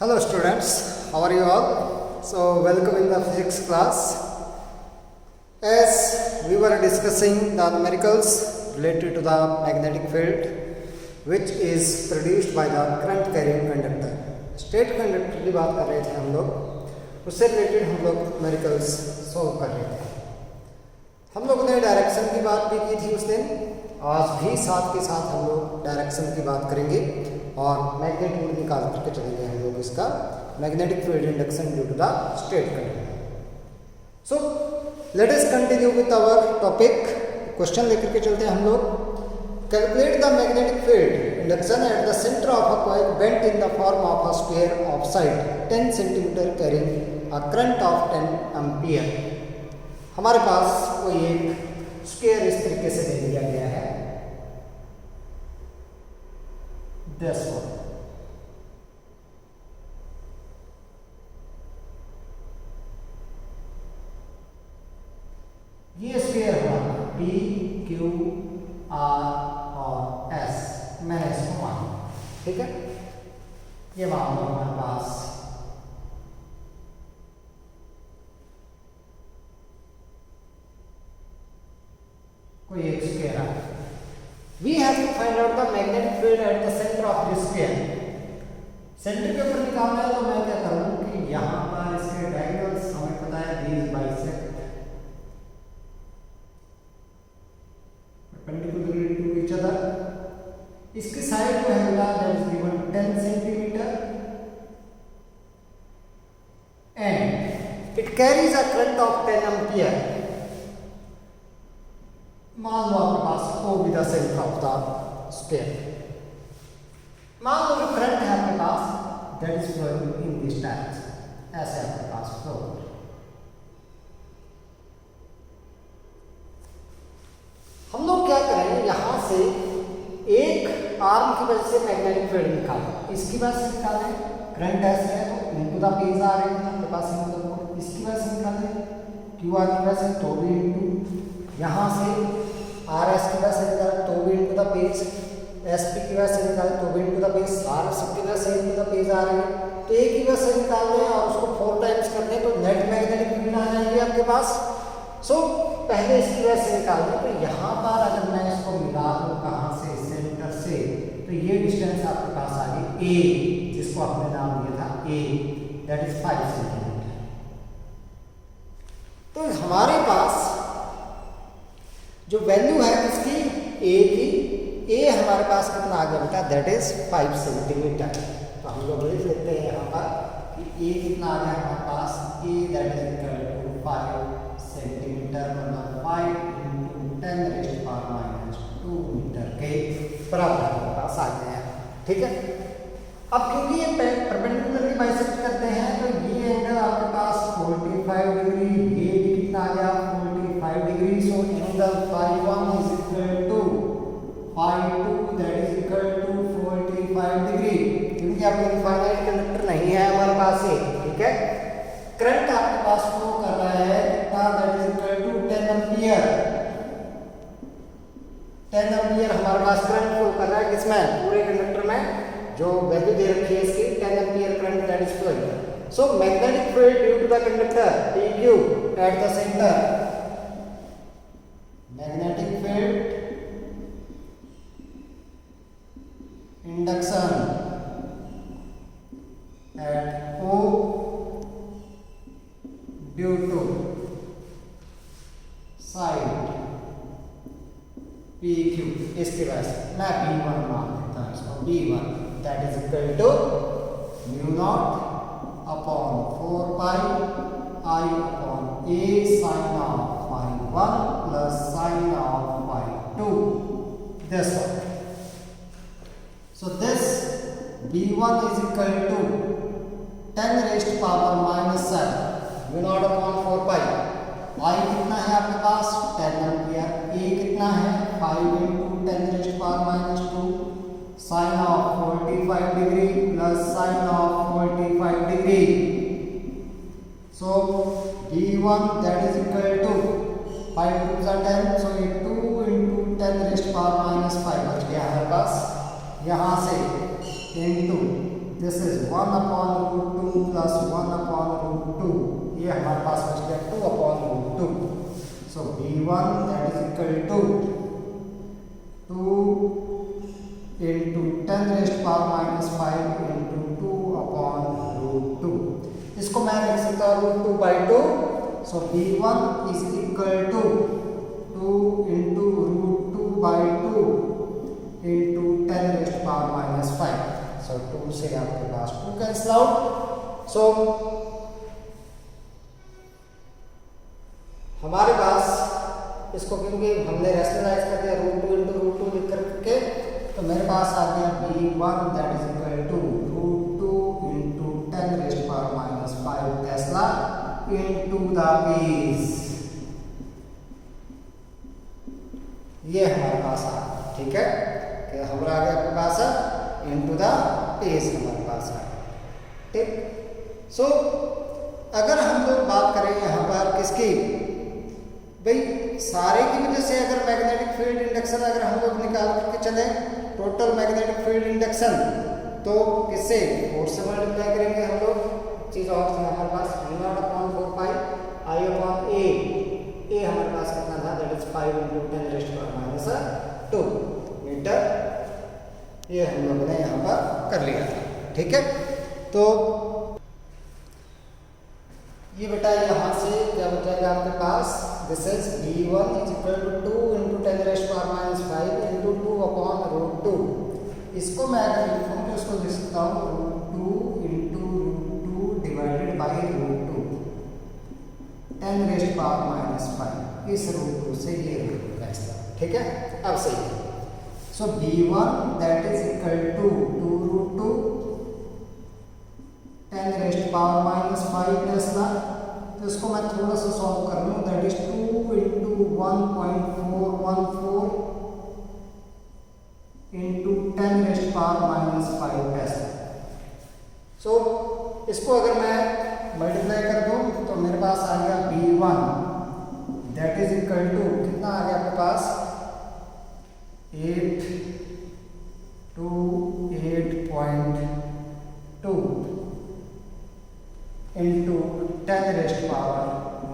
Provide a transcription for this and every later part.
Hello students, how are you all? So welcome in the physics class. As we were discussing the numericals related to the magnetic field which is produced by the current carrying conductor. State conductor की बात कर रहे थे हम लोग, उससे related हम लोग numericals solve कर रहे थे. हम लोगों ने डायरेक्शन की बात भी की थी उस दिन. आज भी साथ के साथ हम लोग डायरेक्शन की बात करेंगे और मैग्नेट्यूड निकाल करके चलेंगे हम लोग इसका magnetic field induction due to the state conductor. So let us continue with our topic. Question लेकर के चलते हैं हम लोग. Calculate the magnetic field induction at the centre of a coil bent in the form of a square of side 10 centimetre carrying a current of 10 ampere. हमारे पास कोई एक स्क्वायर इस तरीके से दे दिया गया है. This one. ये स्क्वायर हुआ P, Q, R और S. मैंने इसको माना, ठीक है. ये मान लो हमारे पास कोई एक स्क्वायर है. We have to find out the magnetic field at the center of this sphere. Centre के ऊपर निकालना है तो मैं क्या करूँ कि यहाँ पर इसके डायगोनल्स हमें पता है these bisect perpendicular to each other. इसकी साइड जो है बेटा that is given 10 centimetre and it carries a current of 10 ampere. मान लो आपके पास O with the centre of the square. मान लो जो करंट है आपके पास that is flowing in this direction. ऐसे आपके पास फ्लो. हम लोग क्या करेंगे, यहां से एक आर्म की वजह से मैग्नेटिक फील्ड निकालें. इसकी वजह से निकालें, करंट ऐसे है तो इनटू द पेज आ रहे हैं आपके पास. इसकी वजह से निकालें क्यू आर की वजह से तो भी इनटू, यहां से आर एस की वजह से निकालें तो भी into the page, S P की वजह से निकालें तो भी into the page, R S की वजह से इनटू द पेज आ रहे हैं. तो एक की वजह से निकाल दें और उसको 4 टाइम्स कर दें तो नेट मैग्नेटिक फील्ड आ जाएगी आपके पास. सो पहले इसकी वजह से निकाल दें. तो यहाँ पर अगर मैं इसको मिला दूँ कहाँ से, सेंटर से, तो ये डिस्टेंस आपके पास आ गई ए, जिसको आपने नाम दिया था ए, दैट इज 5 सेंटीमीटर. तो हमारे पास जो वैल्यू है इसकी ए की, ए हमारे पास कितना आ गया बेटा, दैट इज 5 सेंटीमीटर. तो हम लोग लिख लेते हैं यहाँ पर कि ए कितना आ गया हमारे पास, A that is equal to 5 centimetre मतलब 5 × 10⁻⁻² मीटर के बराबर हमारे पास आ गया है, ठीक है. अब क्योंकि ये परपेंडिकुलरली बाइसेक्ट करते हैं तो ये एंगल आपके पास 45 डिग्री, ये भी कितना आ गया 45 degree. So angle φ1 is equal to φ2 that is equal to 45 degree. क्योंकि आपका इनफाइनाइट कंडक्टर नहीं है हमारे पास ये, ठीक है. करंट आपके पास फ्लो कर रहा है कितना, that is equal to 10 ampere. 10 ampere हमारे पास करंट फ्लो कर रहा है किसमें, पूरे कंडक्टर में. जो वैल्यू दे रखी है इसकी 10 ampere current that is flowing. So magnetic field due to the conductor PQ at the centre, magnetic field induction at O due to side PQ. इसके वजह से मैं B1 मान देता हूँ इसको, B1 that is equal to μ0 upon 4 pi I upon A sin of φ1 plus sin of φ2. This one. So this B1 is equal to 10⁻⁻⁷ μ0 upon 4 pi. I कितना है आपके पास 10 एम्पियर, A कितना है 5 × 10⁻⁻² sin of 45 degree plus sin of 45 degree. So B1 that is equal to 5 2 are 10, so ये 2 × 10⁻⁻⁵ बच गया हमारे पास. यहाँ से into दिस इज 1/√2 प्लस 1/√2, ये हमारे पास बच गया 2/√2. So V1 that is equal to 2 into 10 raised to power minus 5 into 2/√2. इसको मैं लिख सकता हूँ √2/2. सो V1 is equal to 2 into √2/2 into 10 raised to power minus 5. सो 2 से आपके पास 2 कैंसिल आउट. सो हमारे पास इसको क्योंकि हमने रैशनलाइज कर दिया √2 into √2 लिख करके, तो मेरे पास आ गया V1 that is equal to √2 into 10 raised to power minus 5 tesla into the base. ये हमारे पास आ, ठीक है, कि हमारा आ गया आपके पास into the base हमारे पास आ, ठीक. सो अगर हम लोग बात करें यहाँ पर किसकी, भाई सारे की वजह से अगर मैग्नेटिक फील्ड इंडक्शन अगर हम लोग निकाल करके चले टोटल मैग्नेटिक फील्ड इंडक्शन, तो किससे फोर्स से मल्टीप्लाई करेंगे हम लोग. चीज और थी हमारे पास V0/4 I/A. ए हमारे पास कितना था, that is 5 into 10 raised to power minus 2 metre. ये हम लोगों ने यहाँ पर कर लिया था, ठीक है. तो ये बेटा यहाँ से क्या बचेगा आपके पास, this is V1 is equal to 2 into 10 raised to power minus 5 into 2/√2. इसको मैं अगर लिखूँ तो इसको लिख सकता हूँ √2 into √2 divided by √2 10 raised to power minus 5. इस √2 से ये √2 कैंसिल, ठीक है. अब सही है. So V1 that is equal to 2√2 10 raised to power minus 5 tesla. तो इसको मैं थोड़ा सा सॉल्व कर लूँ, that is 2 into 1.414 into 10 raised to power minus 5 tesla. So इसको अगर मैं मल्टीप्लाई कर दूँ तो मेरे पास आ गया V1 that is equal to कितना आ गया आपके पास 8 to 8.2 into 10 raised to power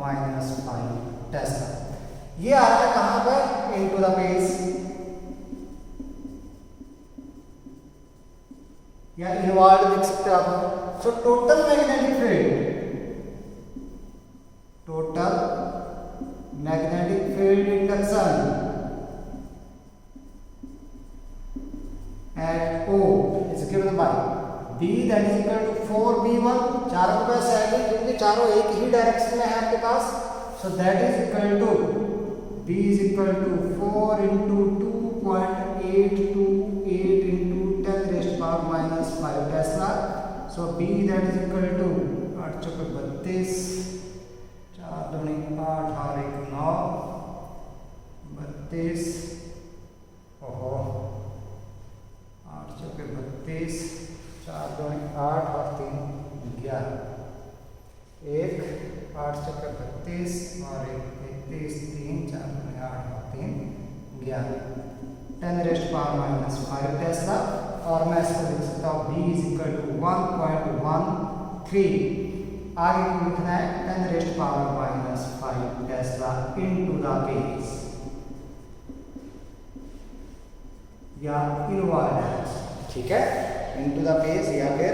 minus 5 Tesla. ये आ रहा है कहाँ पर, इनटू द बेस या इनवर्ड लिख सकते हो आप. So total magnetic field induction at O is given by B that is equal to 4B1. चारों के पास आएगी क्योंकि चारों एक ही डायरेक्शन में है आपके पास. So that is equal to B is equal to 4 into 2.828 into 10 raised to power minus 5 tesla. So B that is equal to 8 चौके 32 4 दूनी 8 और 1 9 32 ओहो 8 चौके 32 4 दूनी 8 और 3 11 1 8 चौके 32 और 1 33 3 4 दूनी 8 और 3 11 10 raised to power minus 5 Tesla. और मैं इसको लिख सकता हूँ B is equal to 1.13. आगे को लिखना है 10 raised to power minus 5 tesla into the base या इनवर्ड है, ठीक है, into the base या फिर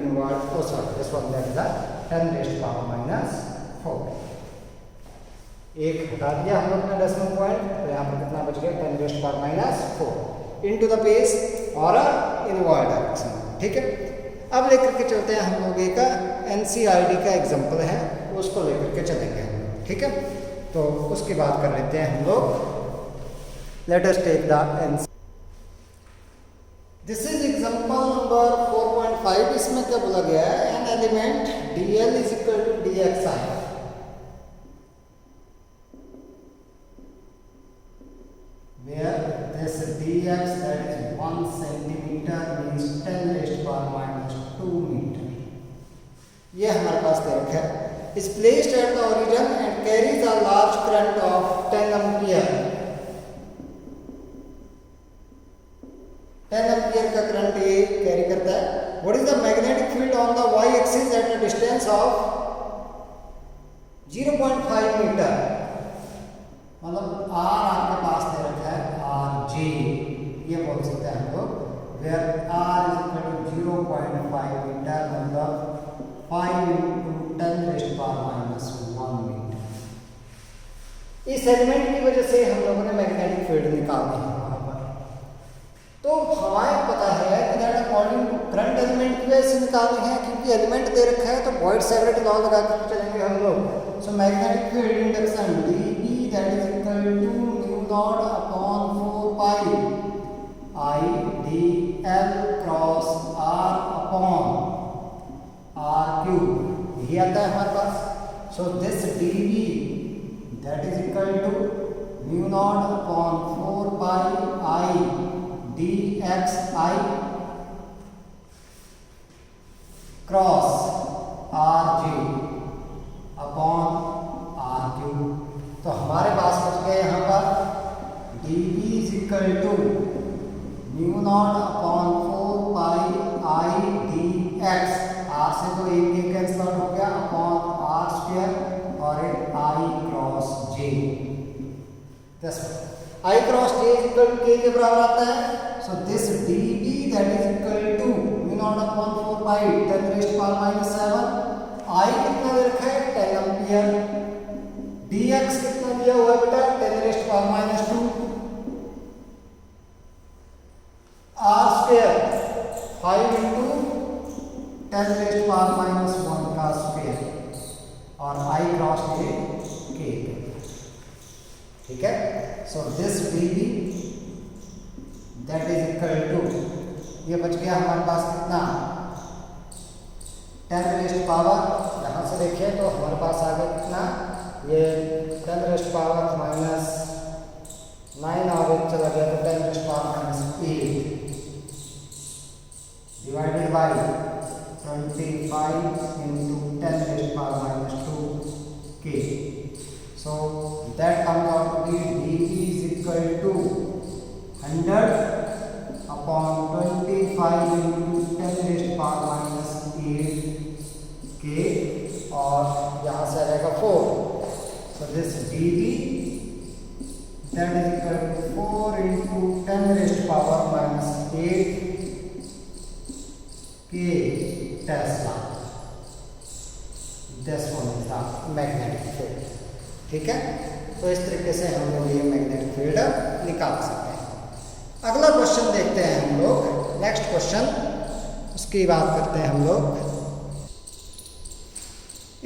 inward. Oh sorry this one that is 10 raised to power minus 4. एक हटा दिया हम लोग ने डेसिमल पॉइंट, तो यहाँ पर कितना बच गया 10 raised to power minus 4 into the base और इनवर्ड डायरेक्शन, ठीक है. अब लेकर के चलते हैं हम लोग एक NCERT का एग्जाम्पल है, उसको लेकर के चलेंगे हम लोग, ठीक है. तो उसकी बात कर लेते हैं हम लोग. Let us take the NCERT. This is example number 4.5. इसमें क्या बोला गया है, an element DL is equal to DXI. Where this dx that is 1 centimeter means 10 raised to power minus 2 meter. ये हमारे पास दे रखा है. Is placed at the origin and carries a large current of 10 ampere. 10 ampere का current ये carry करता है what is the magnetic field on the y axis at a distance of 0.5 metre, मतलब r आपके पास दे रखा है आर जे, ये बोल सकते हैं हम लोग, where r is equal to 0.5 metre, मतलब 5 × 10⁻⁻1 मीटर। इस एलिमेंट की वजह से हम लोगों ने मैग्नेटिक फील्ड निकालनी है वहां पर। तो हमें पता है कि that according to current element की वजह से निकालनी है, क्योंकि एलिमेंट दे रखा है तो बॉयड-सैवर्ट लॉ लगा कर चलेंगे हम लोग। So magnetic field induction dB that is equal to mu naught upon 4 pi I dl cross r upon r cube, ये आता है हमारे पास। So this dB that is equal to mu naught upon 4 pi I dxi cross rj upon r cube. तो हमारे पास बच गए यहाँ पर dB is equal to mu naught upon 4 pi I dx, r से तो एक कैंसिल आउट हो गया, अपॉन r स्क्वायर और एक I cross j। I cross j is equal to k के बराबर आता है। So this dB that is equal to mu naught upon 4 pi 10⁻⁻7, I कितना दे रखा है 10 एम्पियर, dx कितना दिया हुआ है बेटा 10⁻⁻2, r स्क्वायर 5 × 10⁻⁻1 का स्क्वायर और I क्रॉस j k। ठीक है। So this dB that is equal to, ये बच गया हमारे पास कितना 10⁻, यहाँ से देखिए तो हमारे पास आ गया कितना, ये 10⁻⁻⁹ आगे चला गया तो 10⁻⁻8 divided by 25 × 10⁻⁻2k। So that comes out to be dB is equal to 100 upon 25 × 10⁻⁸ और यहाँ से रहेगा 4। So this dB that is equal to 4 × 10⁻⁸ k Tesla. This one is the magnetic field. ठीक है। तो इस तरीके से हम लोग ये मैग्नेटिक फील्ड निकाल सकते हैं। अगला क्वेश्चन देखते हैं हम लोग, नेक्स्ट क्वेश्चन, उसकी बात करते हैं हम लोग।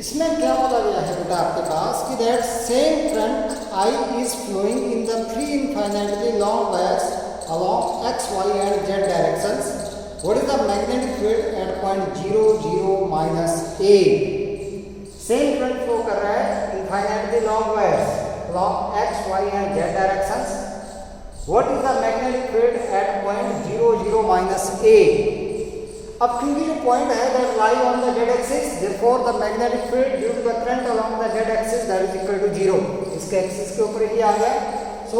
इसमें क्या बोला गया है बेटा आपके पास कि that same current I is flowing in the 3 infinitely long wires along x, y and z directions. What is the magnetic field at point 0, 0, -a? Same current flow कर रहा है infinitely long wires along x, y and z directions. What is the magnetic field at point 0, 0, -a? अब क्योंकि जो point है that lie on the z axis, therefore the magnetic field due to the current along the z axis that is equal to 0. इसके axis के ऊपर ही आ गया। So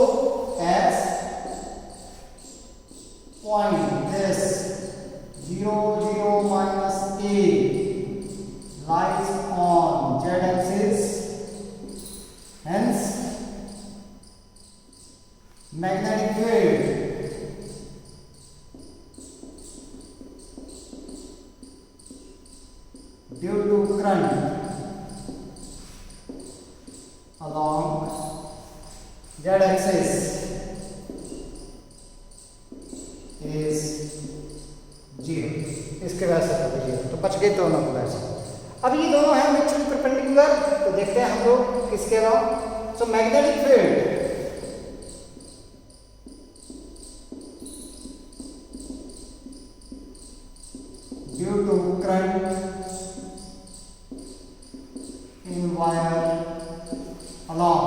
as point this 0, 0, -a lies on z axis, hence magnetic field due to current along z axis is 0। इसके वजह से तो 0, तो बच गए दोनों की वजह से। अब ये दोनों हैं म्यूचुअली परपेंडिकुलर, तो देखते हैं हम लोग किसके अलावा। So magnetic field due to current in wire along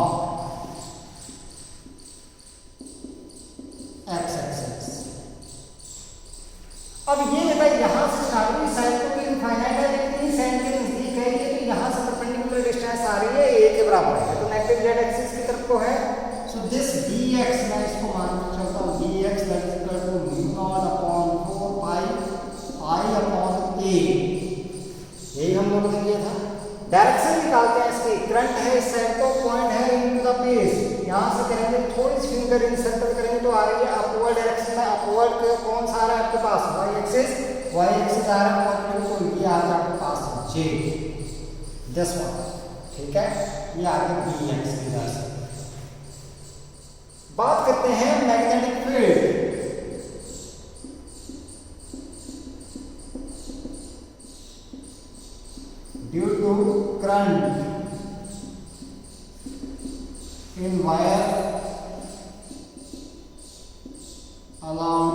x axis। अब ये बेटा यहाँ से स्टार्टिंग साइड को भी इनफाइनाइट है, लेकिन इस साइड के नजदीक है ये, तो यहाँ से परपेंडिकुलर डिस्टेंस आ रही है a के बराबर है, तो नेगेटिव z एक्सिस की तरफ को है। सो दिस dx मैं इसको मान के चलता हूँ dx that is equal to mu naught upon 4 pi I upon direction निकालते हैं इसकी, करंट है इस साइड को, पॉइंट है इनटू द पेज, यहाँ से करेंगे थोड़ी सी फिंगर इन सर्कल करेंगे तो आ रही है अपवर्ड डायरेक्शन में। अपवर्ड कौन सा आ रहा है आपके पास, वाई एक्सिस आ रहा है, पॉइंट को ये आ रहा है आपके पास जे, दिस वन, ठीक है, ये आगे बी एक्स की डायरेक्शन। बात करते हैं magnetic field. Due to current in wire along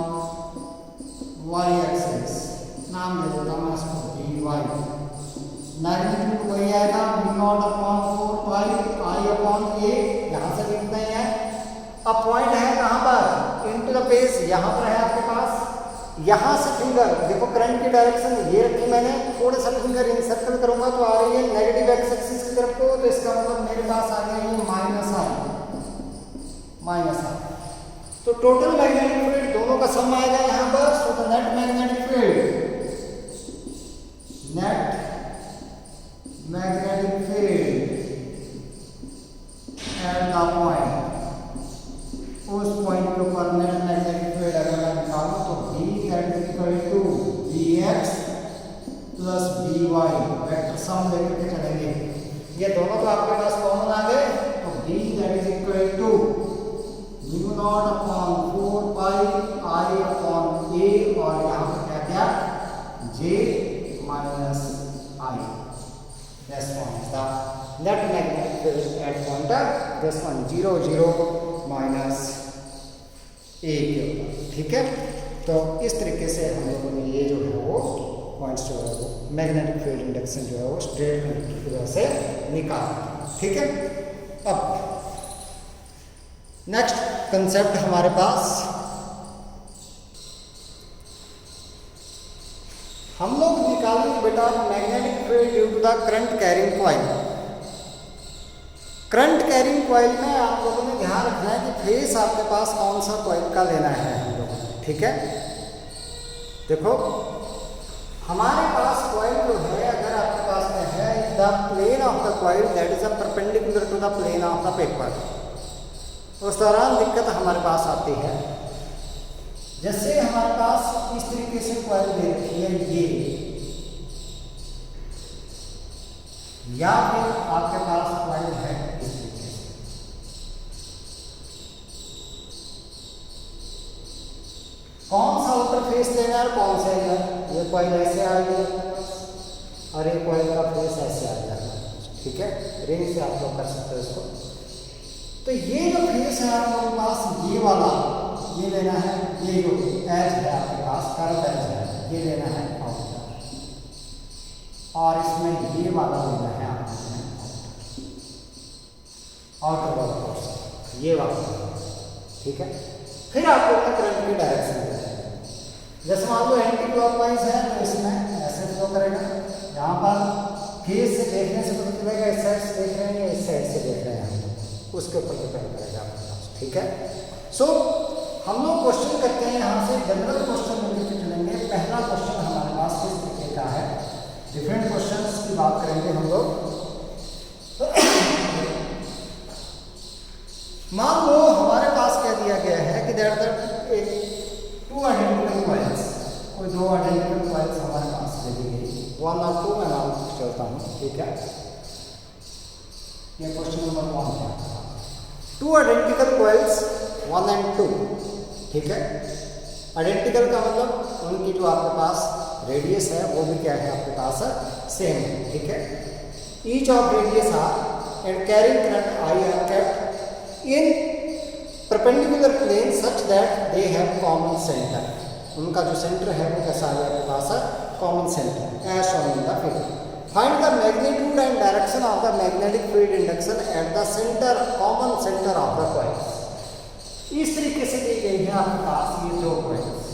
y-axis, नाम दे देता हूँ इसको dy, मैग्नीट्यूड वही आएगा v0/4 I/a, यहाँ से लिखते हैं। अब पॉइंट है कहाँ पर, इनटू द पेज, यहाँ पर है आपके पास, यहाँ से फिंगर देखो, करंट की डायरेक्शन ये रखी मैंने, थोड़ा सा फिंगर इन सर्कल करूंगा तो आ रही है नेगेटिव एक्स एक्सिस की तरफ को, तो इसका मतलब मेरे पास आ गया ये माइनस आई। तो टोटल मैग्नेटिक फील्ड दोनों का सम आएगा यहाँ पर, so the net magnetic field at the point, उस पॉइंट के ऊपर नेट मैग्नेटिक फील्ड अगर मैं निकालूं तो B that is equal to Bx plus By, vector sum लेकर के चलेंगे, ये दोनों तो आपके पास कॉमन आ गए, तो B that is equal to μ0/4 pi I/a, और यहाँ पर क्या क्या J minus I, this one is the net magnetic field at point this one 0 0 minus ए के ऊपर, ठीक है। तो इस तरीके से हम लोगों ने ये जो है वो पॉइंट्स जो है वो मैग्नेटिक फील्ड इंडक्शन जो है वो स्ट्रेट कंडक्टर की वजह से निकाला, ठीक है। अब नेक्स्ट कंसेप्ट हमारे पास, हम लोग निकालेंगे बेटा magnetic field due to the current carrying coil. Current carrying coil में आप लोगों ने ध्यान रखना है कि फेस आपके पास कौन सा कॉइल का लेना है हम लोगों ने, ठीक है। देखो हमारे पास कॉइल जो है, अगर आपके पास में है the plane of the coil that is a perpendicular to the plane of the paper, उस दौरान दिक्कत हमारे पास आती है। जैसे हमारे पास इस तरीके से कॉइल दे रखी है ये, या फिर आपके पास कॉइल है इस तरीके से, कौन सा ऊपर फेस लेना है, कौन सा इधर, ये कॉइल ऐसे आ गया और ये कॉइल का फेस ऐसे आ गया, ठीक है। रिंग से आप लोग कर सकते हो इसको। तो ये जो फेस है आपके पास, ये वाला ये लेना है, ये जो एज है आपके पास कर्व एज है ये लेना है आउटर, और इसमें ये वाला लेना है आउटर वाला पोर्शन, ये वाला, ठीक है। फिर आपको करंट की डायरेक्शन देना है, जैसे मान लो एंटी क्लॉकवाइज है तो इसमें ऐसे फ्लो करेगा, यहाँ पर फेस से देखने से पता चलेगा इस साइड से देख रहे हैं या इस साइड से देख रहे हैं, उसके ऊपर डिपेंड करेगा आपके पास, ठीक है। सो हम लोग क्वेश्चन करते हैं, यहाँ से जनरल क्वेश्चन लेकर चलेंगे। पहला क्वेश्चन हमारे पास किस तरीके का है, डिफरेंट क्वेश्चंस की बात करेंगे हम लोग। मान लो हमारे पास क्या दिया गया है कि दैट एक टू आइडेंटिकल कॉइल्स, कोई दो आइडेंटिकल कॉइल्स हमारे पास दे दी गई, 1 और 2 मैं नाम चलता हूँ, ठीक है। ये क्वेश्चन नंबर 1 है, टू आइडेंटिकल कॉइल्स 1 and 2, ठीक है। आइडेंटिकल का मतलब उनकी जो आपके पास रेडियस है वो भी क्या है आपके पास सेम है, ठीक है। Each of radius R and carrying current I are kept in perpendicular plane such that they have common centre, उनका जो सेंटर है वो कैसा है आपके पास common centre, as shown in the figure. Find the magnitude and direction of the magnetic field induction at the centre, common centre of the coil. इस तरीके से दी गई है आपके पास ये दो कॉइल्स,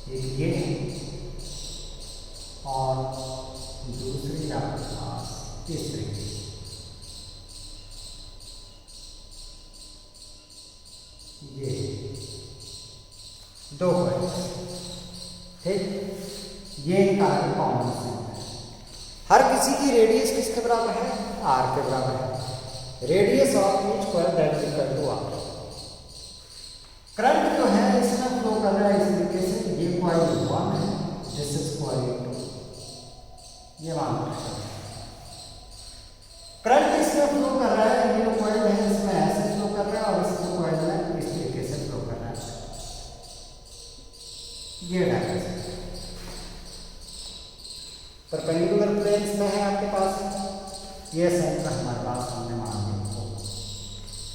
एक ये और दूसरी आपके पास इस तरीके से, ये दो कॉइल्स, ठीक। ये निकालेंगे कॉमन सेंटर। हर किसी की रेडियस किसके बराबर है? आर के बराबर है। Radius of each coil that is equal to r. Current जो है इसमें फ्लो कर रहा है इस तरीके से, ये कॉइल 1 है, दिस इज कॉइल 2, ये मान लो करंट इसमें फ्लो कर रहा है, ये जो कॉइल है इसमें ऐसे फ्लो कर रहा है और इसमें कॉइल में इस तरीके से फ्लो कर रहा है, ये डायरेक्शन परपेंडिकुलर प्लेन्स में है आपके पास। ये सेंटर हमारे पास हमने मान लिया।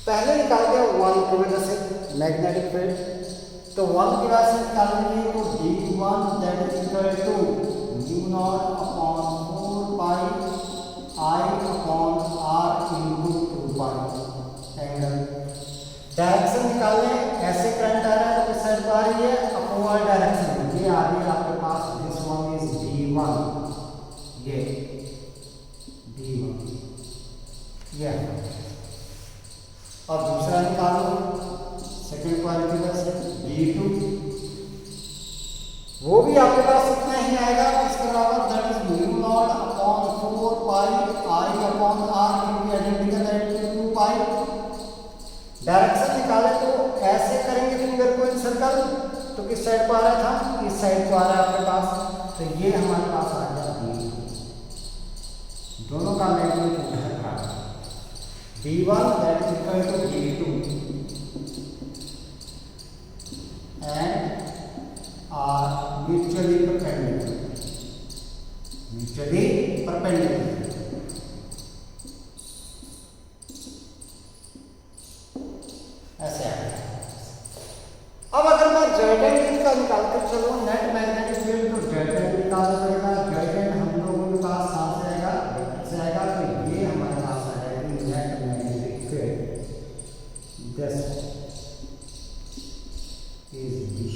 पहले निकाल दिया 1 की वजह से मैग्नेटिक फील्ड, तो 1 की वजह से निकालेंगे तो d1 that is equal to mu naught upon 4 pi I upon r into 2 pi angle. Direction निकालने, ऐसे करंट आ रहा है तो किस साइड पर आ रही है? अपवर्ड डायरेक्शन में। ये आ रही है आपके पास, दिस वन इज d1, ये d1, ये अब दूसरा निकालो सेकंड कॉइल की वजह से d2, वो भी आपके पास इतना ही आएगा, इसके बराबर that is mu naught upon 4 pi I upon r क्योंकि आइडेंटिकल है 2 पाई। डायरेक्शन निकाले तो ऐसे करेंगे फिंगर को इंसर्कल, तो किस साइड पर आ रहा था? इस साइड को आ रहा है आपके पास, तो ये हमारे पास आ गया d2। दोनों का मैग्नीट्यूड है d1 that is equal to d2 and are mutually perpendicular, mutually perpendicular. ऐसे अब अगर मैं जेड का निकाल कर चलो नेट मैग्नेटिक फील्ड, तो जेड निकालना पड़ेगा। जेड हम लोगों के पास कहाँ से आएगा? से आएगा, तो ये हमारे पास आ जाएगा net magnetic field this is D,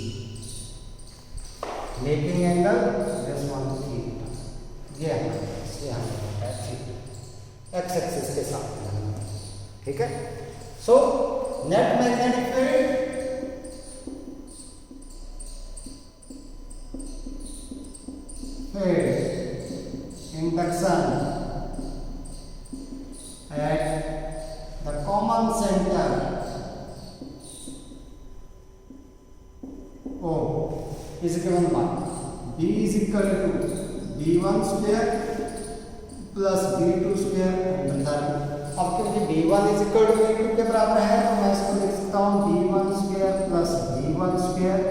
making angle this one theta, ये हमारे एक्स एक्सिस के साथ, ठीक है। सो net magnetic field induction at the common center O is given by B is equal to B1 square plus B2 square under। अब क्योंकि B1 is equal to B2 के बराबर है तो मैं इसको लिख सकता हूँ B1 square plus B1 square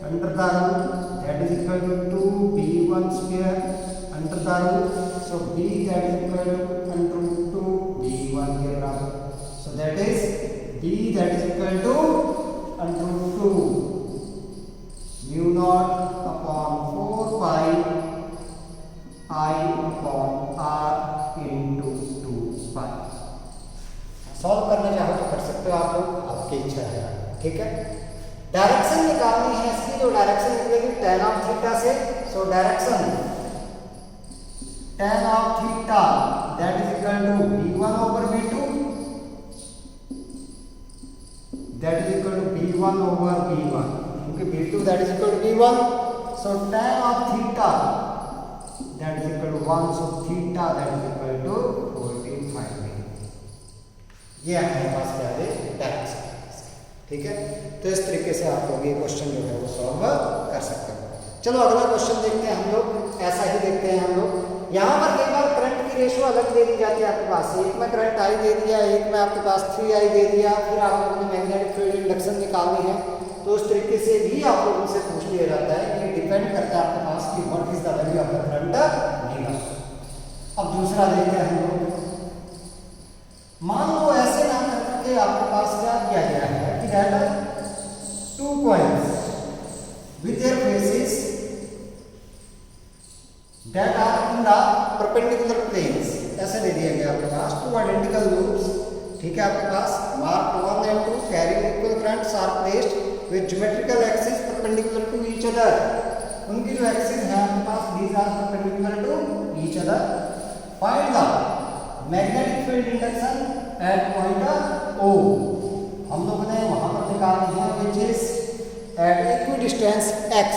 under the root that is equal to 2B1 square under the root, so B that is equal to under root 2 B1 के बराबर, so that is B that is equal to under root 2 mu naught upon 4 pi I upon R into 2 pi। Solve करना चाहो तो कर सकते हो आप लोग, आपकी इच्छा है, ठीक है। डायरेक्शन निकालनी है इसकी, तो डायरेक्शन निकलेगी tan ऑफ थीटा से, so direction tan of theta that is equal to b1 over b2, that is equal to b1 over b1 क्योंकि b2 that is equal to b1, so tan of theta that is equal to 1, so theta that is equal to 45 degree। ये हमारे पास क्या है? Direction, ठीक है। तो इस तरीके से आप लोग ये क्वेश्चन जो है वो सॉल्व कर सकते हो। चलो अगला क्वेश्चन देखते हैं हम लोग, ऐसा ही देखते हैं हम लोग। यहाँ पर कई बार करंट की रेशो अलग दे दी जाती है आपके पास, एक में करंट आई दे दिया, एक में आपके पास 3i दे दिया, फिर आप लोगों ने मैग्नेटिक फील्ड इंडक्शन निकालनी है, तो उस तरीके से भी आप लोगों से पूछ लिया जाता है। ये डिपेंड करता है आपके पास कि what is the value of the current given. अब दूसरा देखते हैं हम लोग, मान लो ऐसे ना करके आपके पास क्या दिया गया है कि that 2 coils with their faces that are in the perpendicular planes, ऐसे दे दिया गया आपके पास 2 identical loops, ठीक है। आपके पास marked 1 and 2 carrying equal currents are placed with geometrical axes perpendicular to each other। उनकी जो axes है आपके पास these are perpendicular to each other। Find the magnetic field induction at point O। हम लोगों ने वहां पर निकालनी है which is at equidistance x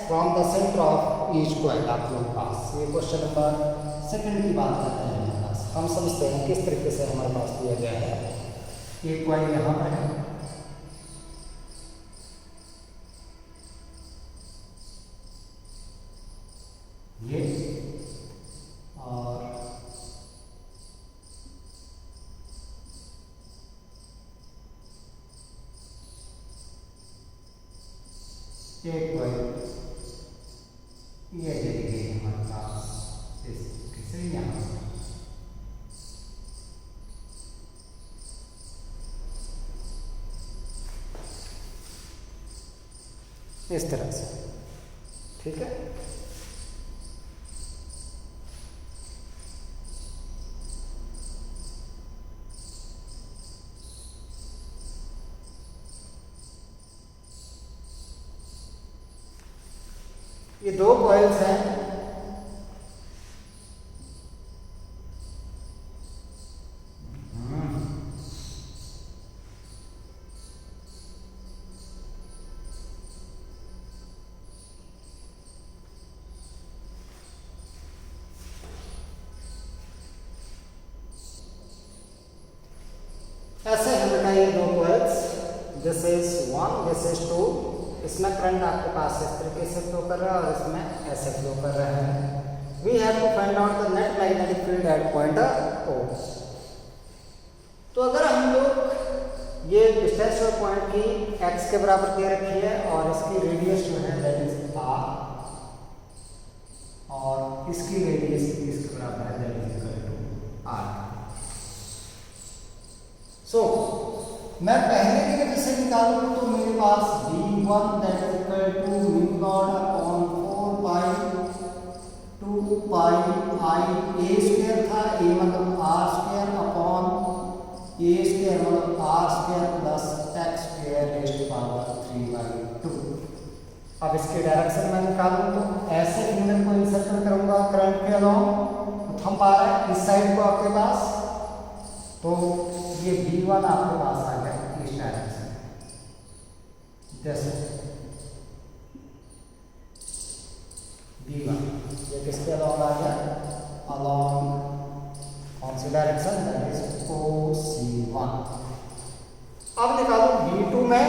from the center of each coil आप लोग पास। ये क्वेश्चन नंबर 2 की बात करते हैं हमारे पास। हम समझते हैं किस तरीके से हमारे पास दिया गया है। एक कॉइल यहाँ पर है, ये, और एक कॉइल ये चली गई हमारे पास इस तरीके से यहाँ इस तरह से, ठीक है। ये 2 कॉइल्स हैं, ऐसे हमने कहा ये 2 coils, this is 1, this is 2। इसमें करंट आपके पास इस तरीके से फ्लो कर रहा है और इसमें ऐसे फ्लो कर रहा है। We have to find out the net magnetic field at point O। तो अगर हम लोग ये डिस्टेंस और पॉइंट की x के बराबर दे रखी है और इसकी रेडियस जो है दैट इज r, और इसकी रेडियस इसके बराबर है that is equal to r। So मैं पहले की वजह से निकालूं तो मेरे पास v1 that is equal to mu naught upon 4 pi 2 pi i a square था, a मतलब r square upon a square मतलब r square plus x square raised to power 3/2। अब इसके डायरेक्शन में निकालूं तो ऐसे इंजन को इंसर्कल करूंगा करंट के अलोंग, हम पा रहे हैं इस साइड को आपके पास, तो ये v1 आपके पास आ गया इस डायरेक्शन में, जैसे v1 ये किसके अलोंग आ गया, अलोंग कौन सी डायरेक्शन, दैट इज OC1। अब निकालो v2 में,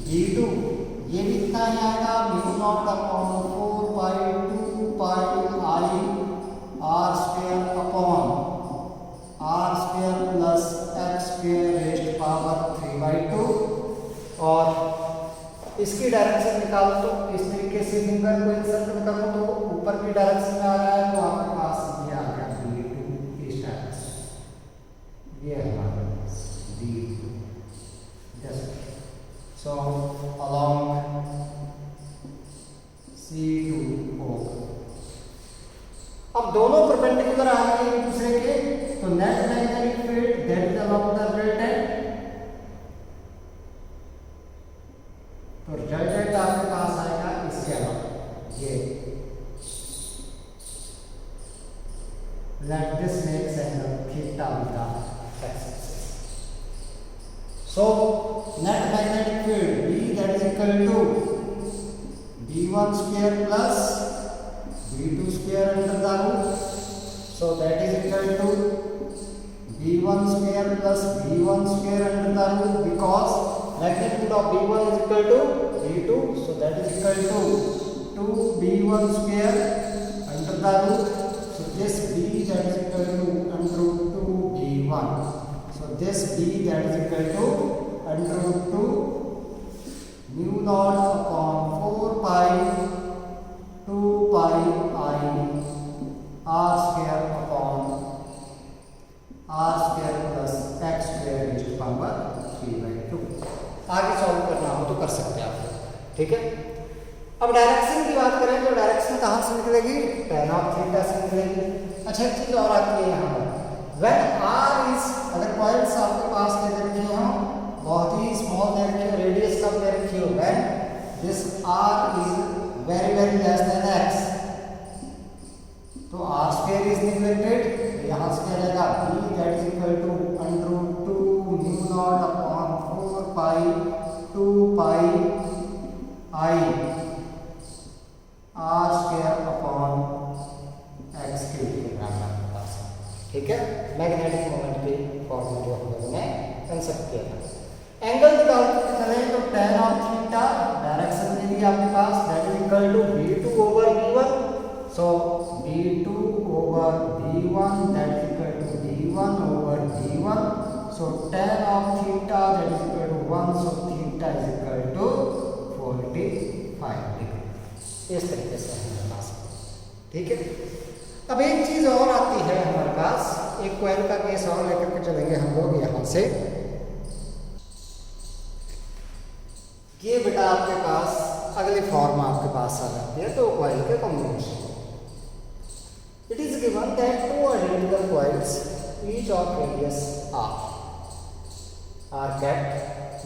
v2 ये भी इतना ही आएगा mu naught upon 4 pi 2 pi i r square upon r square plus x square raised to power 3/2। और इसकी डायरेक्शन निकालो तो इस तरीके से फिंगर को इंसर्कल करो तो ऊपर की डायरेक्शन में आ रहा है, तो आपके पास ये आ गया v2 इस डायरेक्शन, ये है हमारे पास v2 just. So along C2O। अब दोनों परपेंडिकुलर आ गए एक दूसरे के, तो net magnetic field that is along the resultant, तो रिजल्टेंट आपके पास आएगा इसके अलावा ये, let this makes angle theta with the x axis। So net magnetic field B that is equal to v1 square plus v2 square under the root, so that is equal to v1 square plus v1 square under the root, because magnitude of v1 is equal to v2, so that is equal to 2v1 square under the root, so this b that is equal to under root 2v1, so this b that is equal to under root 2 mu naught upon 4 pi 2 pi i r square upon r square plus x square raised to power 3/2। आगे solve करना हो तो कर सकते हैं आप, ठीक है। अब डायरेक्शन की बात करें तो डायरेक्शन कहाँ से निकलेगी, tan ऑफ थीटा से निकलेगी। अच्छा एक चीज और आती है यहाँ पर, व्हेन r इज, अगर कॉइल्स आपके पास दे रखी हो, बहुत ही स्मॉल दे रखी हो, रेडियस कम दे रखी हो, when this r is very very less than x, तो r square is neglected, यहाँ से क्या रहेगा b that is equal to under root 2 mu naught upon 4 pi 2 pi i के फॉर्म में जो हम लोगों ने कंसेप्ट किया था। एंगल निकालते चले तो tan ऑफ थीटा डायरेक्शन दे दी आपके पास, that is equal to b2 over b1। So b2 over b1 that is equal to b1 over b1। So tan of theta that is equal to 1, so theta is equal to 45 degree. इस तरीके से हमारे पास, ठीक है। अब एक चीज और आती है हमारे पास, एक कॉइल का केस और लेकर के चलेंगे हम लोग यहां से। ये बेटा आपके पास अगली फॉर्म आपके पास आ जाती है तो कॉइल के combination. It is given that two identical coils each of radius r kept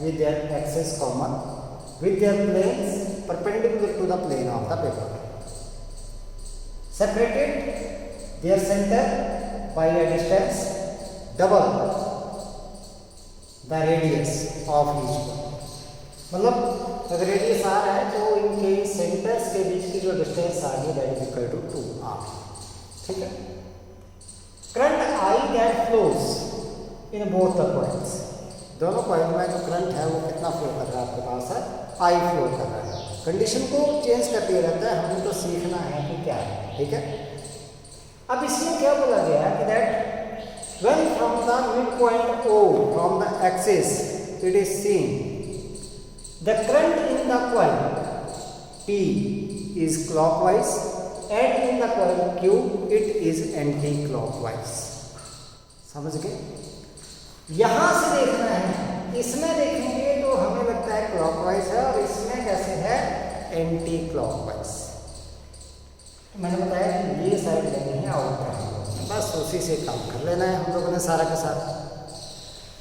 with their axis common with their planes perpendicular to the plane of the paper, separated their center by a distance double the radius of each one। मतलब अगर radius r है तो इनके centres के बीच की जो distance आ गई that is equal to 2r, ठीक है। Current I that flows in both the coils, दोनों कॉइल में जो करंट है वो कितना फ्लो कर रहा है आपके पास है, I फ्लो कर रहा है। कंडीशन को चेंज करते रहता है, हमें तो सीखना है कि क्या है, ठीक है। अब इसमें क्या बोला गया है कि that when from the mid point O from the axis it is seen the current in the coil P is clockwise and in the coil Q it is anti clockwise. समझ गए? यहां से देखना है, इसमें देखेंगे तो हमें लगता है क्लॉकवाइज है और इसमें कैसे है, एंटी क्लॉकवाइज। तो मैंने बताया कि ये साइड लेनी है आउटर, बस उसी से काम कर लेना है हम लोगों ने सारा का सारा।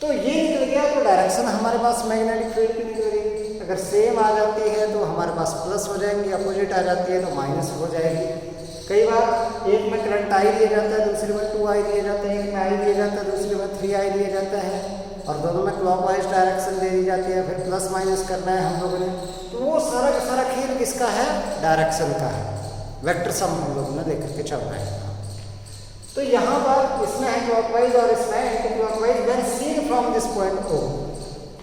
तो ये निकल गया तो डायरेक्शन हमारे पास मैग्नेटिक फील्ड की निकल गई। अगर सेम आ जाती है तो हमारे पास प्लस हो जाएंगी, अपोजिट आ जाती है तो माइनस हो जाएगी। कई बार एक में करंट I दिया जाता है, दूसरे में 2I दिया जाता है, एक में I दिया जाता है, दूसरे में 3I दिया जाता है और दोनों में क्लॉकवाइज डायरेक्शन दे दी जाती है, फिर प्लस माइनस करना है हम लोगों ने। तो वो सारा का सारा खेल किसका है, डायरेक्शन का है। वेक्टर सम हम लोगों ने लेकर के चल रहे हैं। तो यहाँ पर इसमें है क्लॉकवाइज और इसमें anticlockwise when seen from this point O।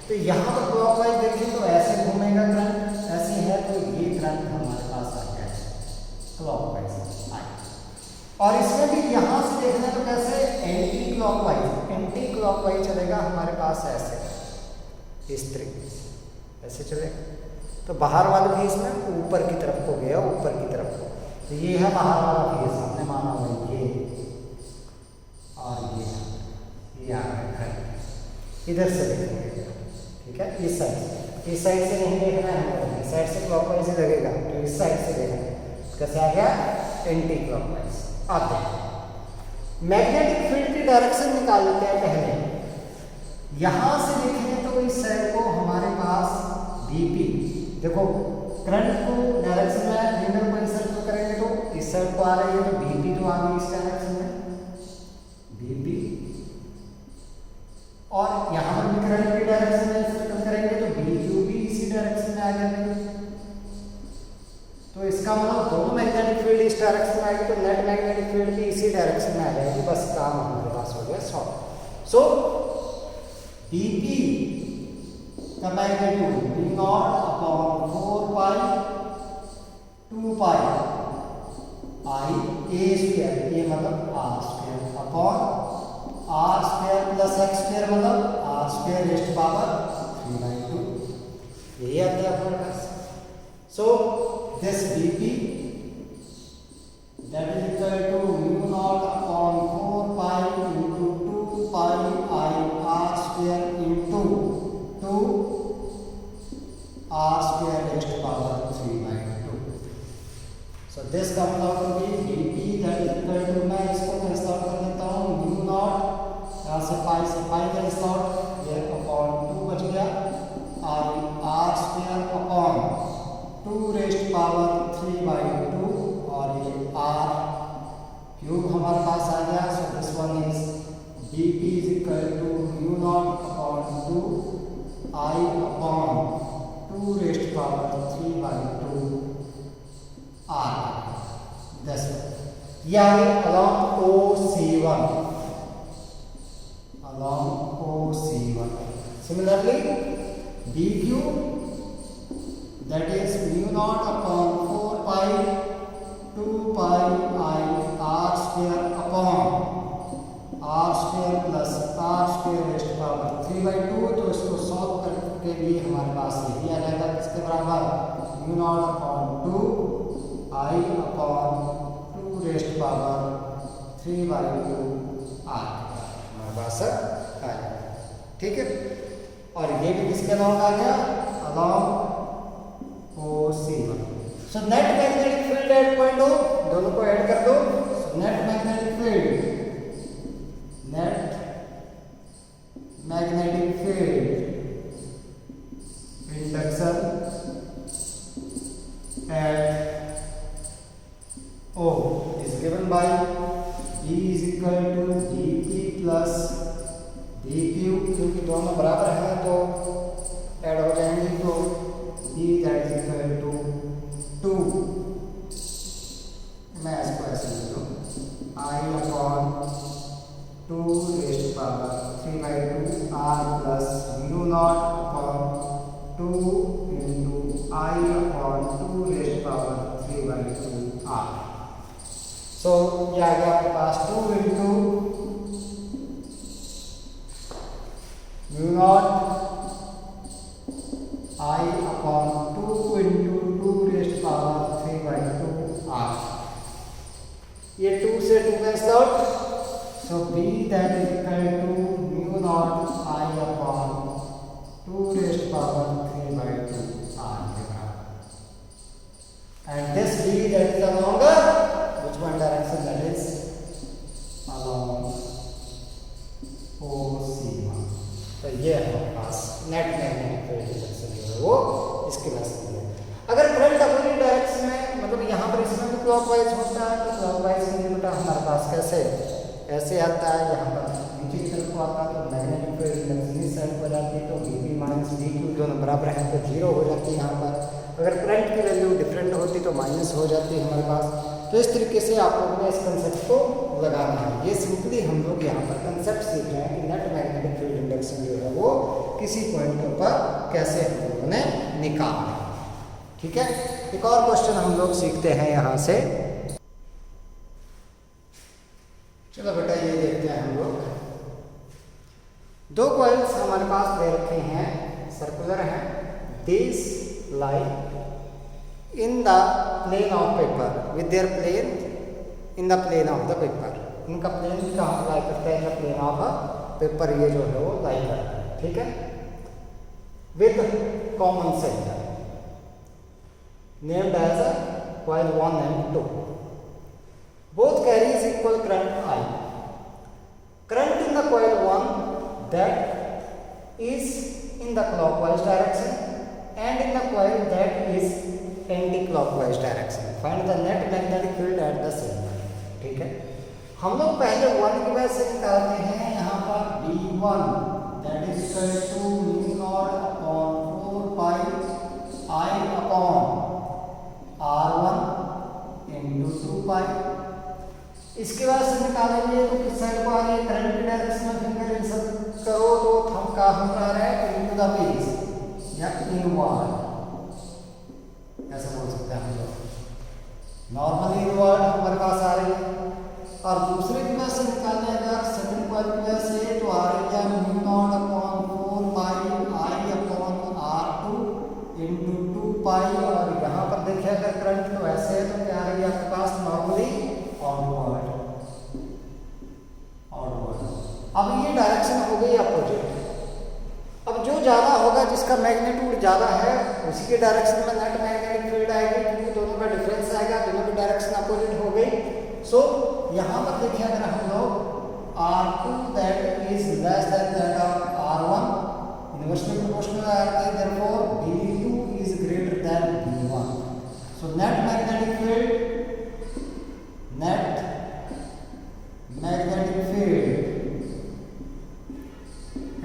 तो यहाँ पर क्लॉकवाइज देखें तो ऐसे घूमेगा करंट, ऐसे है तो ये करंट हमारे पास आ गया क्लॉकवाइज। और इसमें भी यहां से देखना तो कैसे, एंटी क्लॉकवाइज। एंटी क्लॉकवाइज चलेगा हमारे पास ऐसे, इस तरीके से ऐसे चलेगा। तो बाहर वाला भी इसमें ऊपर की तरफ हो गया, ऊपर की तरफ। तो ये है बाहर वाला फेस, हमने माना हुआ ये और ये आ गया इधर से देखेंगे, ठीक है। इस साइड से नहीं देखना है, इस साइड से क्लॉकवाइज ही लगेगा तो इस साइड से देखना है। कैसे आ गया, एंटी क्लॉकवाइज। आते हैं मैग्नेटिक फील्ड की डायरेक्शन निकाल लेते हैं पहले। यहां से देखें तो इस साइड को हमारे पास BP, देखो करंट को डायरेक्शन में न्यूट्रल को इंसर्ट करेंगे तो इस साइड को आ रही है तो BP तो आ गई इस डायरेक्शन में BP, और यहां पर भी करंट की डायरेक्शन में इंसर्ट करेंगे तो BQ भी इसी डायरेक्शन में आ जाएगी। तो इसका मतलब दोनों मैग्नेटिक फील्ड इस डायरेक्शन में आएगी तो नेट मैग्नेटिक फील्ड भी इसी डायरेक्शन में आ जाएगी। बस काम हमारे पास हो गया सॉल्व। सो BP का magnitude V0 upon 4 pi 2 pi I A square, ये मतलब R square upon R square plus X square मतलब R स्क्वायर रेज़्ड पावर 3/2, यही आता है हमारे पास। सो this BP that is equal to mu0 upon 4 pi into 2 pi I R square into 2 R square raised to power 3/2। So this comes out to be BP that is equal to, मैं इसको cancel out कर देता हूँ, mu0 यहाँ से pi cancel out, ये upon 2 बच गया I R square upon 2 raised power 3/2 और ये R क्यूब हमारे पास आ गया। So this one is BP is equal to mu0 upon 2 I upon 2 raised power 3/2 R। this one ये आ गया along OC1। along OC1. Similarly, BQ, that is mu naught upon 4 pi 2 pi I r square upon r square plus r square raised to power 3/2. तो इसको solve करने के लिए हमारे पास ये दिया जाएगा किसके बराबर mu naught upon 2 I upon 2 raised to power 3/2 r हमारे पास आ जाएगा। ठीक है, और ये भी किसके अलॉन्ग आ गया, along OC1। So net magnetic field at point O, दोनों को ऐड कर दो। सो net magnetic field induction at O is given by E is equal to dP plus dQ, क्योंकि दोनों बराबर हैं तो ऐड हो जाएंगे, तो E that is equal to 2, मैं इसको ऐसे लिख दूँ, I upon 2 raised to power 3/2 r plus mu naught upon 2 into I upon 2 raised to power 3/2 r। सो ये आ गया आपके पास 2 into mu naught I upon 2 into 2 raised to power 3/2 r। ये 2 से 2 cancel out, so B that is equal to mu naught I upon 2 raised to power 3/2 r के बराबर। And this B that is along which one direction, that is along OC1। तो ये है हमारे पास net magnetic field induction जो है वो इसके पास है। अगर करंट अपोजिट डायरेक्शन में, मतलब यहाँ पर इसमें भी क्लॉकवाइज होता है, तो क्लॉकवाइज बेटा हमारे पास कैसे ऐसे आता है, यहाँ पर नीचे की तरफ को आता है तो मैग्नेटिक फील्ड इंडक्शन इस साइड पर जाती है, तो VP माइनस DQ दोनों बराबर हैं तो 0 हो जाती है यहाँ पर। अगर करंट की वैल्यू डिफरेंट होती तो माइनस हो जाती है हमारे पास। तो इस तरीके से आप लोगों ने इस कंसेप्ट को लगाना है। ये सिंपली हम लोग यहाँ पर कंसेप्ट सीख रहे हैं कि नेट मैग्नेटिक फील्ड इंडक्शन जो है वो किसी पॉइंट पर कैसे हम लोगों ने निकालना है। ठीक है, एक और क्वेश्चन हम लोग सीखते हैं यहाँ से। चलो बेटा ये देखते हैं हम लोग, 2 कॉइल्स हमारे पास दे रखे हैं, सर्कुलर हैं, this lie in the plane of paper with their plane in the plane of the paper। इनका प्लेन कहाँ पर लाई करता है, in the plane of paper ये जो है वो लाई करता है। ठीक है, with common centre named as coil 1 and 2, both carries equal current I। Current in the coil 1 that is in the clockwise direction and in the coil that is anti-clockwise direction. Find the net magnetic field eight the centre. ठीक है, हम लोग पहले 1 की वजह से निकालते हैं यहाँ पर B1 that is equal to mu naught upon 4 pi I upon R1 into 2 pi। इसके बाद से निकालेंगे तो किस साइड को आ रही है, करंट की डायरेक्शन में फिंगर इंसर्ट करो तो हम कहाँ आ रहा है, इनटू द बेस या इनवर्ड ऐसा बोल सकते हैं हम लोग। नॉर्मली इनवर्ड हमारे पास आ रही है, और दूसरे की वजह से निकालने अगर सेकंड कॉइल की वजह से तो आ रही है mu naught upon 4 pi I upon R2 into 2 pi। और यहाँ पर देखिए अगर करंट तो ऐसे है तो क्या आ रही है आपके पास, नॉर्मली आउटवर्ड। अब ये डायरेक्शन हो गई अपोजिट। अब जो ज़्यादा होगा, जिसका मैग्नीट्यूड ज़्यादा है, उसी के डायरेक्शन में नेट मैग्नेटिक फील्ड आएगी, क्योंकि दोनों का डिफरेंस आएगा, दोनों की डायरेक्शन अपोजिट हो गई। सो यहाँ पर देखिए अगर हम लोग R2 that is less than that of R1 inversely proportional आएगा, therefore B2 is greater than B1। So net magnetic field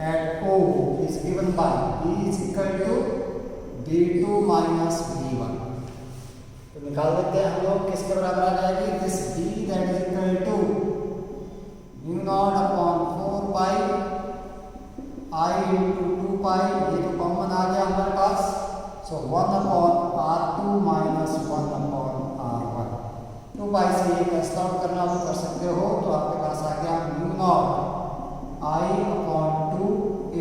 at O is given by E is equal to B2 minus B1। तो निकाल देते हैं हम लोग, किसके बराबर आ जाएगी, this B that is equal to mu naught upon 4 pi I into 2 पाई, ये तो कॉमन आ गया हमारे पास। सो 1/r2 माइनस 1/r1। 2 पाई से ये कैंसिल आउट करना आप कर सकते हो, तो आपके पास आ गया mu naught I/2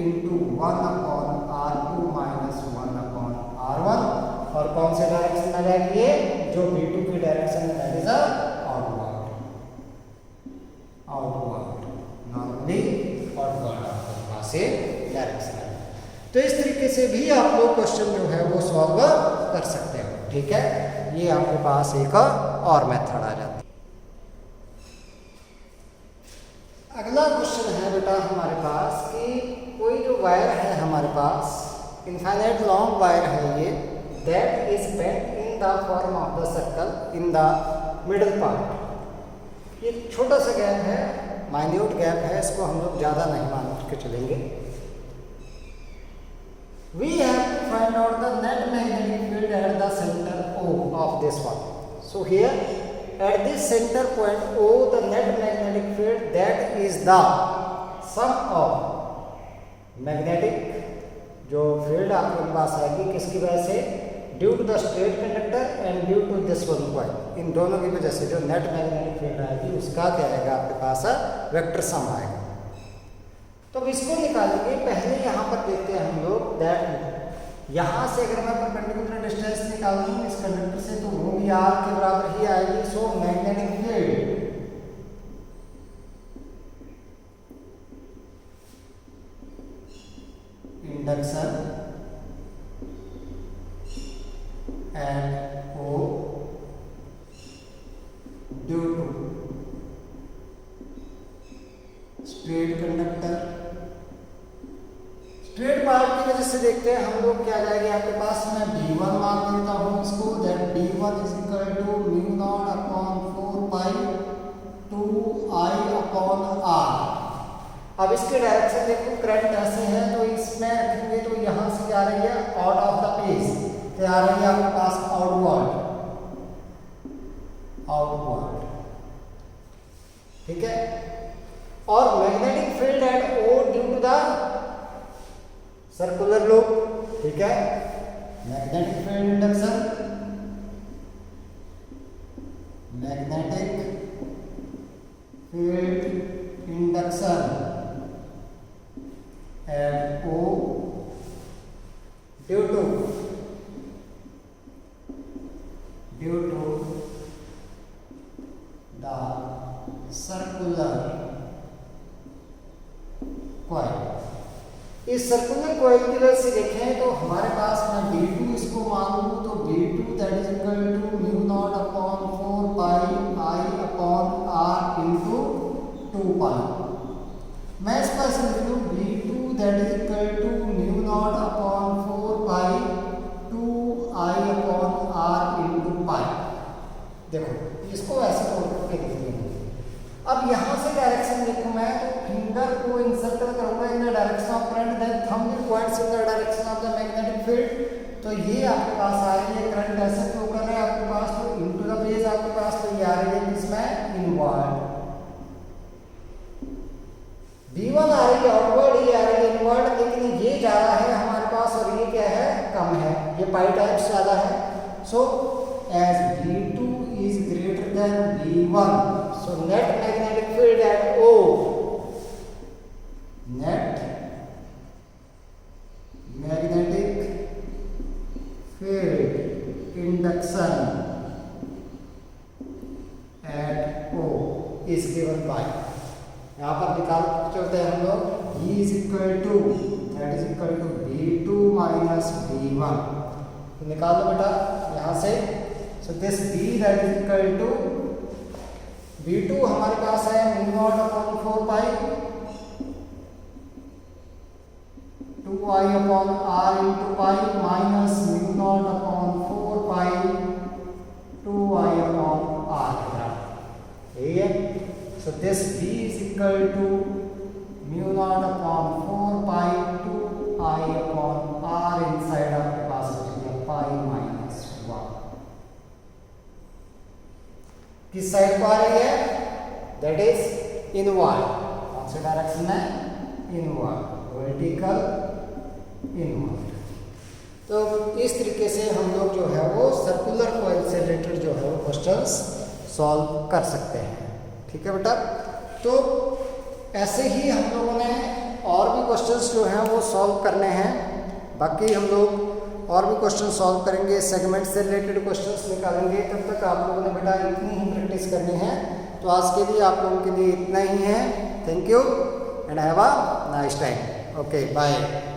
into 1/r2 minus 1/r1। और कौन से डायरेक्शन में जाएगी ये, जो v2 की डायरेक्शन में, that is outward, normally outward आपके पास से डायरेक्शन है। तो इस तरीके से भी आप लोग क्वेश्चन जो है वो सॉल्व कर सकते हो, ठीक है। ये आपके पास एक और मेथड आ जाता है। अगला क्वेश्चन है बेटा हमारे पास कि कोई जो वायर है हमारे पास, इनफाइनाइट लॉन्ग वायर है ये, that is bent in the form of the circle in the middle part. ये छोटा सा गैप है, माइन्यूट गैप है, इसको हम लोग ज़्यादा नहीं मान के चलेंगे। We have to find out the net magnetic field at the center O of this one. So here at this center point O, the net magnetic field, that is the sum of magnetic जो field आपके पास आएगी किसकी वजह से, due to the straight conductor and due to this one coil, इन दोनों की वजह से जो नेट मैग्नेटिक फील्ड आएगी उसका क्या आएगा आपके पास वेक्टर सम आएगा। तो अब इसको निकालेंगे। पहले यहाँ पर देखते हैं हम लोग दैट यहाँ से अगर मैं परपेंडिकुलर डिस्टेंस निकालूँ इस कंडक्टर से, तो वो भी r के बराबर ही आएगी। So magnetic field induction and O due to straight conductor, straight part की वजह से देखते हैं हम लोग क्या जाएगा आपके पास। मैं d1 मान देता हूँ इसको, that d1 is equal to mu naught upon 4 pi 2I/r। अब इसके डायरेक्शन देखो, करंट ऐसे है तो इसमें रखेंगे तो यहाँ से क्या आ रही है, आउट ऑफ द पेज, तो आ रही है आपके पास आउटवर्ड, ठीक है। और magnetic field at O due to the circular loop, ठीक है। Magnetic field induction, magnetic field induction at O due to the circular coil. इस सर्कुलर कॉइल की वजह से देखें तो हमारे पास मैं d2 इसको मान लूँ तो d2 that is equal to mu naught upon 4 pi I/r into 2 pi. मैं इस पर से लिख लूँ d2 that is equal to mu naught upon 4 pi 2I/r into pi. देखो इसको ऐसे तोड़ करके लिख दिया। अब यहाँ से डायरेक्शन देखो, मैं तो फिंगर को इंसर्कल करूंगा in the direction of current, then thumb will points in the direction of the magnetic field. तो ये आपके पास आ रही है, करंट ऐसे फ्लो कर रहा है आपके पास, तो इनटू द पेज आपके पास, तो ये आ रही है इसमें इनवर्ड। V1 आ रही है आउटवर्ड, ये आ रही है इनवर्ड, लेकिन ये ज्यादा है हमारे पास और ये क्या है, कम है, ये पाई टाइम्स ज्यादा है। So as V2 is greater than V1, so net magnetic field at O, net magnetic field induction at O is given by, यहाँ पर निकाल चलते हैं हम लोग, E is equal to that is equal to V2 minus V1। तो निकाल लो बेटा यहाँ से। So this B that is equal to V2 हमारे पास है mu naught upon 4 pi 2I/r into pi minus mu naught upon 4 pi 2I/r, यही है। So this B is equal to mu naught upon 4 pi 2I/r inside आपके पास बचेगा pi minus 1। किस side को आ रही है, दैट इज इनवर्ड, कौन से डायरेक्शन में, इनवर्ड। Vertical invert. तो इस तरीके से हम लोग जो है वो सर्कुलर कॉइल से रिलेटेड जो है वो क्वेश्चंस सॉल्व कर सकते हैं। ठीक है बेटा, तो ऐसे ही हम लोगों ने और भी क्वेश्चंस जो हैं वो सॉल्व करने हैं। बाकी हम लोग और भी क्वेश्चन सॉल्व करेंगे, सेगमेंट से रिलेटेड क्वेश्चंस निकालेंगे। तब तक आप लोगों ने बेटा इतनी ही प्रैक्टिस करनी है। तो आज के लिए आप लोगों के लिए इतना ही है। Thank you and have a nice time. Okay, bye.